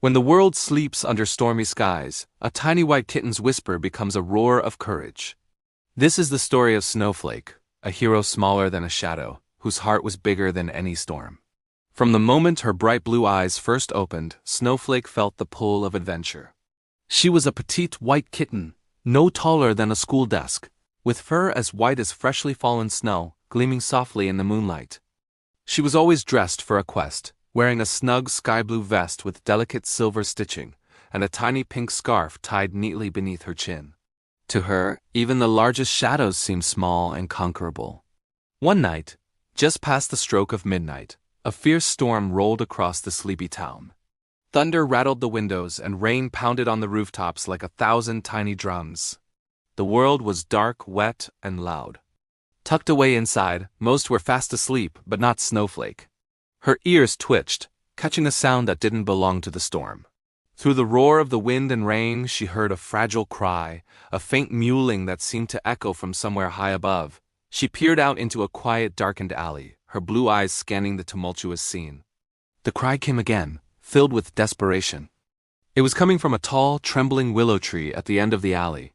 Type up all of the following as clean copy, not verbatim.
When the world sleeps under stormy skies, a tiny white kitten's whisper becomes a roar of courage. This is the story of Snowflake, a hero smaller than a shadow, whose heart was bigger than any storm. From the moment her bright blue eyes first opened, Snowflake felt the pull of adventure. She was a petite white kitten, no taller than a school desk, with fur as white as freshly fallen snow, gleaming softly in the moonlight. She was always dressed for a quest, wearing a snug sky-blue vest with delicate silver stitching, and a tiny pink scarf tied neatly beneath her chin. To her, even the largest shadows seemed small and conquerable. One night, just past the stroke of midnight, a fierce storm rolled across the sleepy town. Thunder rattled the windows and rain pounded on the rooftops like 1,000 tiny drums. The world was dark, wet, and loud. Tucked away inside, most were fast asleep, but not Snowflake. Her ears twitched, catching a sound that didn't belong to the storm. Through the roar of the wind and rain, she heard a fragile cry, a faint mewling that seemed to echo from somewhere high above. She peered out into a quiet, darkened alley, her blue eyes scanning the tumultuous scene. The cry came again, filled with desperation. It was coming from a tall, trembling willow tree at the end of the alley.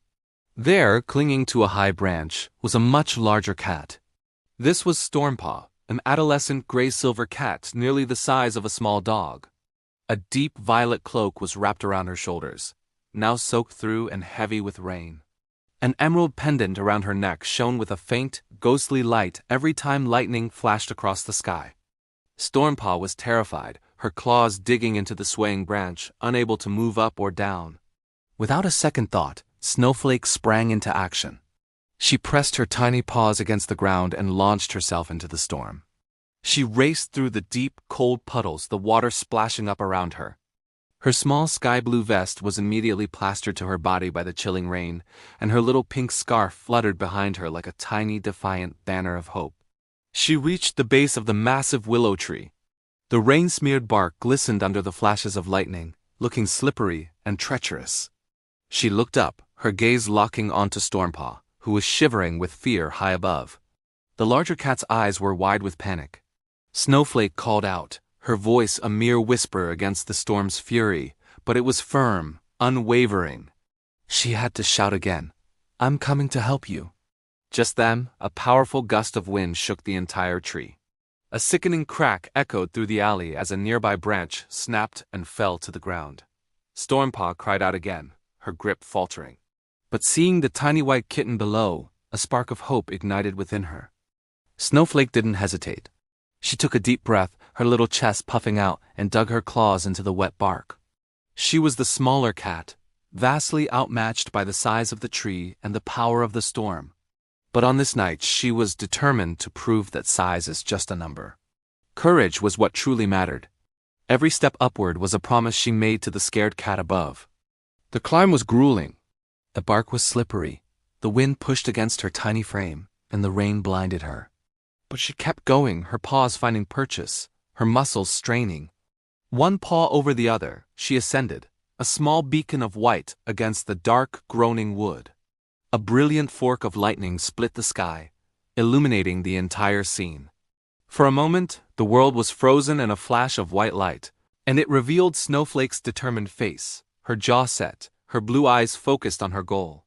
There, clinging to a high branch, was a much larger cat. This was Stormpaw, an adolescent gray-silver cat nearly the size of a small dog. A deep violet cloak was wrapped around her shoulders, now soaked through and heavy with rain. An emerald pendant around her neck shone with a faint, ghostly light every time lightning flashed across the sky. Stormpaw was terrified, her claws digging into the swaying branch, unable to move up or down. Without a second thought, Snowflake sprang into action. She pressed her tiny paws against the ground and launched herself into the storm. She raced through the deep, cold puddles, the water splashing up around her. Her small sky-blue vest was immediately plastered to her body by the chilling rain, and her little pink scarf fluttered behind her like a tiny, defiant banner of hope. She reached the base of the massive willow tree. The rain-smeared bark glistened under the flashes of lightning, looking slippery and treacherous. She looked up, her gaze locking onto Stormpaw, who was shivering with fear high above. The larger cat's eyes were wide with panic. Snowflake called out, her voice a mere whisper against the storm's fury, but it was firm, unwavering. She had to shout again, "I'm coming to help you." Just then, a powerful gust of wind shook the entire tree. A sickening crack echoed through the alley as a nearby branch snapped and fell to the ground. Stormpaw cried out again, her grip faltering. But seeing the tiny white kitten below, a spark of hope ignited within her. Snowflake didn't hesitate. She took a deep breath, her little chest puffing out, and dug her claws into the wet bark. She was the smaller cat, vastly outmatched by the size of the tree and the power of the storm. But on this night she was determined to prove that size is just a number. Courage was what truly mattered. Every step upward was a promise she made to the scared cat above. The climb was grueling. The bark was slippery, the wind pushed against her tiny frame, and the rain blinded her. But she kept going, her paws finding purchase, her muscles straining. One paw over the other, she ascended, a small beacon of white against the dark, groaning wood. A brilliant fork of lightning split the sky, illuminating the entire scene. For a moment, the world was frozen in a flash of white light, and it revealed Snowflake's determined face, her jaw set, her blue eyes focused on her goal.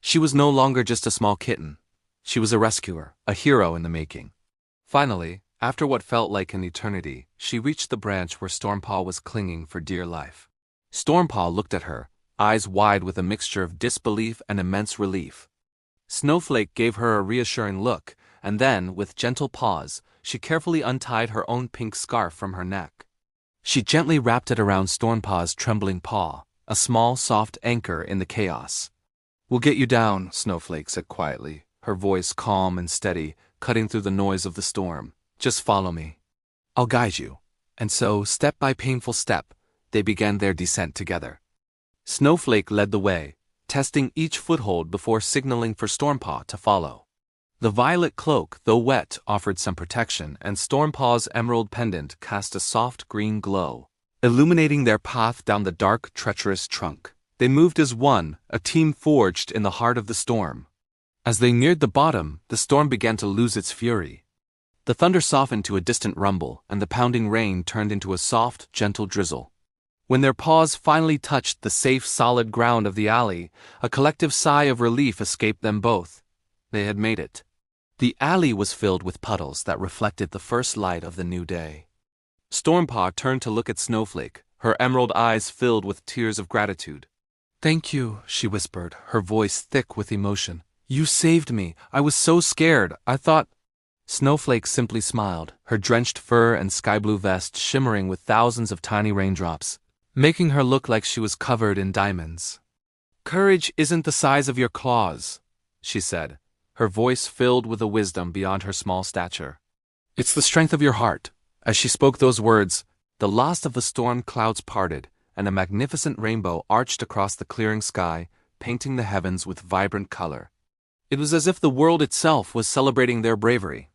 She was no longer just a small kitten. She was a rescuer, a hero in the making. Finally, after what felt like an eternity, she reached the branch where Stormpaw was clinging for dear life. Stormpaw looked at her, eyes wide with a mixture of disbelief and immense relief. Snowflake gave her a reassuring look, and then, with gentle paws, she carefully untied her own pink scarf from her neck. She gently wrapped it around Stormpaw's trembling paw, a small, soft anchor in the chaos. "We'll get you down," Snowflake said quietly, her voice calm and steady, cutting through the noise of the storm. "Just follow me. I'll guide you." And so, step by painful step, they began their descent together. Snowflake led the way, testing each foothold before signaling for Stormpaw to follow. The violet cloak, though wet, offered some protection, and Stormpaw's emerald pendant cast a soft green glow, illuminating their path down the dark, treacherous trunk. They moved as one, a team forged in the heart of the storm. As they neared the bottom, the storm began to lose its fury. The thunder softened to a distant rumble, and the pounding rain turned into a soft, gentle drizzle. When their paws finally touched the safe, solid ground of the alley, a collective sigh of relief escaped them both. They had made it. The alley was filled with puddles that reflected the first light of the new day. Stormpaw turned to look at Snowflake, her emerald eyes filled with tears of gratitude. "Thank you," she whispered, her voice thick with emotion. "You saved me. I was so scared. I thought—" Snowflake simply smiled, her drenched fur and sky-blue vest shimmering with thousands of tiny raindrops, making her look like she was covered in diamonds. "Courage isn't the size of your claws," she said, her voice filled with a wisdom beyond her small stature. "It's the strength of your heart." As she spoke those words, the last of the storm clouds parted, and a magnificent rainbow arched across the clearing sky, painting the heavens with vibrant color. It was as if the world itself was celebrating their bravery.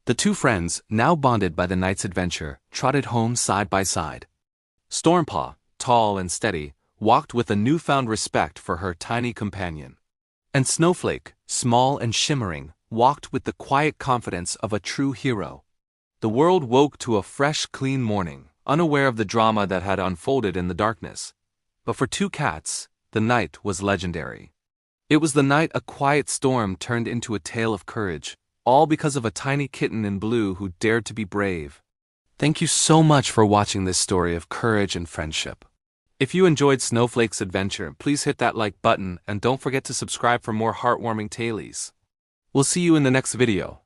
The two friends, now bonded by the night's adventure, trotted home side by side. Stormpaw, tall and steady, walked with a newfound respect for her tiny companion. And Snowflake, small and shimmering, walked with the quiet confidence of a true hero. The world woke to a fresh, clean morning, unaware of the drama that had unfolded in the darkness. But for two cats, the night was legendary. It was the night a quiet storm turned into a tale of courage, all because of a tiny kitten in blue who dared to be brave. Thank you so much for watching this story of courage and friendship. If you enjoyed Snowflake's adventure, please hit that like button and don't forget to subscribe for more heartwarming tales. We'll see you in the next video.